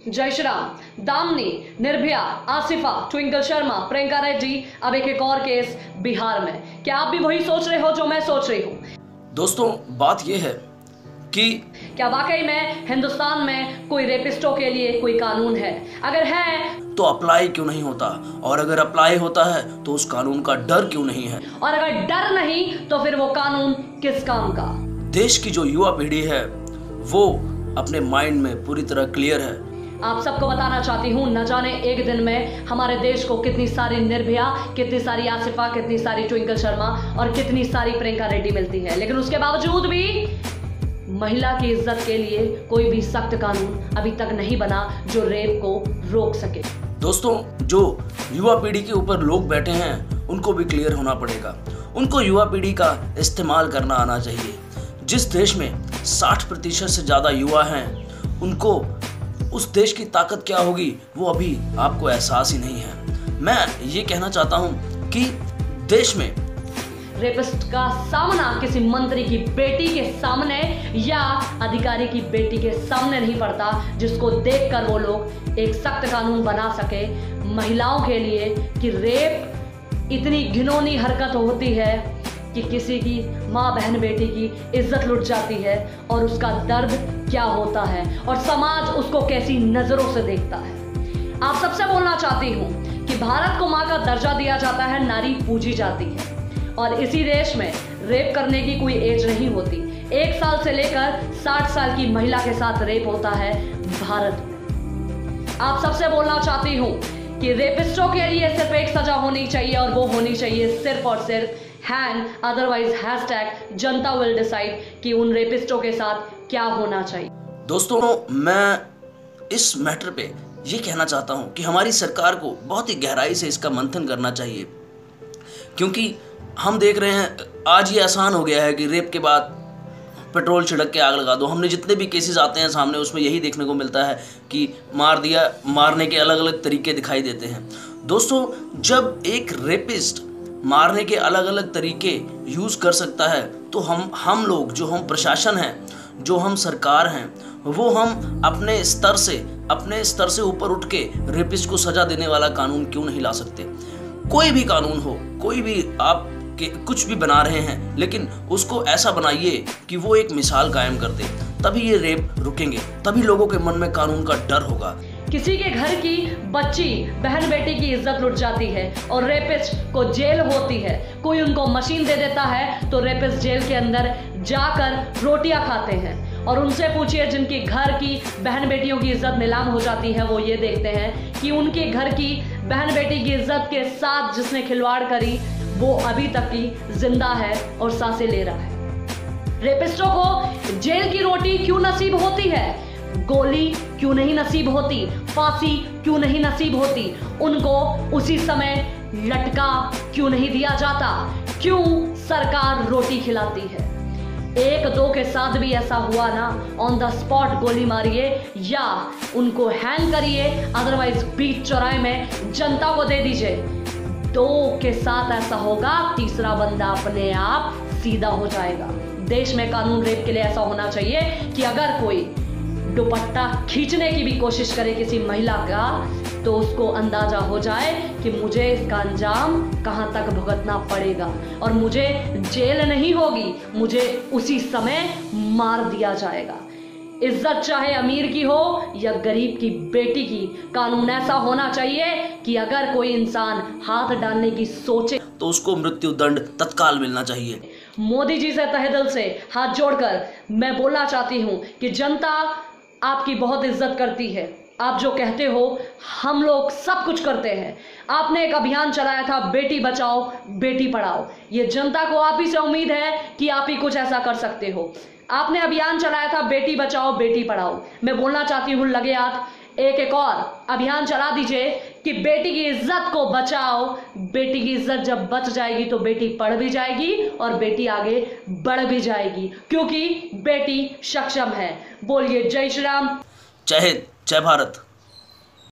जय श्री राम। दामिनी, निर्भया, आसिफा, ट्विंकल शर्मा, प्रियंका रेड्डी, अब एक और केस बिहार में। क्या आप भी वही सोच रहे हो जो मैं सोच रही हूँ? दोस्तों, बात यह है कि क्या वाकई में हिंदुस्तान में कोई रेपिस्टों के लिए कोई कानून है? अगर है तो अप्लाई क्यों नहीं होता, और अगर अप्लाई होता है तो उस कानून का डर क्यों नहीं है, और अगर डर नहीं तो फिर वो कानून किस काम का? देश की जो युवा पीढ़ी है वो अपने माइंड में पूरी तरह क्लियर है। आप सबको बताना चाहती हूँ, न जाने एक दिन में हमारे देश को कितनी सारी निर्भया, कितनी सारी आसिफा, कितनी सारी ट्विंकल शर्मा और कितनी सारी प्रियंका रेड्डी मिलती है, लेकिन उसके बावजूद भी महिला की इज्जत के लिए कोई भी सख्त कानून अभी तक नहीं बना जो रेप को रोक सके। दोस्तों, जो युवा पीढ़ी के ऊपर लोग बैठे हैं उनको भी क्लियर होना पड़ेगा। उनको युवा पीढ़ी का इस्तेमाल करना आना चाहिए। जिस देश में 60% से ज़्यादा युवा हैं, उनको उस देश की ताकत क्या होगी वो अभी आपको एहसास ही नहीं है। मैं ये कहना चाहता हूँ कि देश में रेपिस्ट का सामना किसी मंत्री की बेटी के सामने या अधिकारी की बेटी के सामने नहीं पड़ता, जिसको देखकर वो लोग एक सख्त कानून बना सके महिलाओं के लिए कि रेप इतनी घिनौनी हरकत होती है कि किसी की माँ बहन बेटी की इज्जत लुट जाती है और उसका दर्द क्या होता है और समाज उसको कैसी नजरों से देखता है। आप सबसे बोलना चाहती हूँ कि भारत को माँ का दर्जा दिया जाता है, नारी पूजी जाती है, और इसी देश में रेप करने की कोई एज नहीं होती। 1 साल से लेकर 60 साल की महिला के साथ रेप होता है भारत में। आप सबसे बोलना चाहती हूँ कि रेपिस्टों के लिए सिर्फ एक सजा होनी चाहिए, और वो होनी चाहिए सिर्फ और सिर्फ hang, otherwise hashtag Janata will decide कि उन रेपिस्टों के साथ क्या होना चाहिए। दोस्तों, मैं इस मैटर पे ये कहना चाहता हूँ कि हमारी सरकार को बहुत ही गहराई से इसका मंथन करना चाहिए, क्योंकि हम देख रहे हैं आज ये आसान हो गया है कि रेप के बाद पेट्रोल छिड़क के आग लगा दो। हमने जितने भी केसेस आते हैं सामने उसमें यही देखने को मिलता है कि मार दिया, मारने के अलग अलग तरीके दिखाई देते हैं। दोस्तों, जब एक रेपिस्ट मारने के अलग अलग तरीके यूज़ कर सकता है तो हम लोग, जो हम प्रशासन हैं, जो हम सरकार हैं, वो हम अपने स्तर से ऊपर उठ के रेपिस्ट को सजा देने वाला कानून क्यों नहीं ला सकते? कोई भी कानून हो, कोई भी आप कुछ भी बना रहे हैं, लेकिन उसको ऐसा बनाइए कि वो एक मिसाल कायम कर दे, तभी ये रेप रुकेंगे, तभी लोगों के मन में कानून का डर होगा। किसी के घर की बच्ची, बहन बेटी की इज्जत लुट जाती है और रेपिस्ट को जेल होती है। कोई उनको मशीन दे देता है तो रेपिस्ट जेल के अंदर जाकर रोटियां खाते हैं, और उनसे पूछिए जिनकी घर की बहन बेटियों की इज्जत नीलाम हो जाती है, वो ये देखते हैं कि उनके घर की बहन बेटी की इज्जत के साथ जिसने खिलवाड़ करी वो अभी तक की जिंदा है और सांसें ले रहा है। रेपिस्टों को जेल की रोटी क्यों नसीब होती है? गोली क्यों नहीं नसीब होती? फांसी क्यों नहीं नसीब होती? उनको उसी समय लटका क्यों नहीं दिया जाता? क्यों सरकार रोटी खिलाती है? 1-2 के साथ भी ऐसा हुआ ना, ऑन द स्पॉट गोली मारिए या उनको हैंग करिए, अदरवाइज बीच चौराहे में जनता को दे दीजिए। 2 के साथ ऐसा होगा, तीसरा बंदा अपने आप सीधा हो जाएगा। देश में कानून रेप के लिए ऐसा होना चाहिए कि अगर कोई दुपट्टा खींचने की भी कोशिश करे किसी महिला का, तो उसको अंदाजा हो जाए कि मुझे इसका अंजाम कहां तक भुगतना पड़ेगा और मुझे जेल नहीं होगी, मुझे उसी समय मार दिया जाएगा। इज्जत चाहे अमीर की हो या गरीब की बेटी की, कानून ऐसा होना चाहिए कि अगर कोई इंसान हाथ डालने की सोचे तो उसको मृत्यु दंड तत्काल मिलना चाहिए। मोदी जी से तहे दिल से हाथ जोड़कर मैं बोलना चाहती हूं कि जनता आपकी बहुत इज्जत करती है। आप जो कहते हो हम लोग सब कुछ करते हैं। आपने एक अभियान चलाया था, बेटी बचाओ बेटी पढ़ाओ। ये जनता को आप ही से उम्मीद है कि आप ही कुछ ऐसा कर सकते हो। आपने अभियान चलाया था बेटी बचाओ बेटी पढ़ाओ। मैं बोलना चाहती हूँ, लगे हाथ एक और अभियान चला दीजिए कि बेटी की इज्जत को बचाओ। बेटी की इज्जत जब बच जाएगी तो बेटी पढ़ भी जाएगी और बेटी आगे बढ़ भी जाएगी, क्योंकि बेटी सक्षम है। बोलिए जय श्री राम, जय हिंद, जय भारत।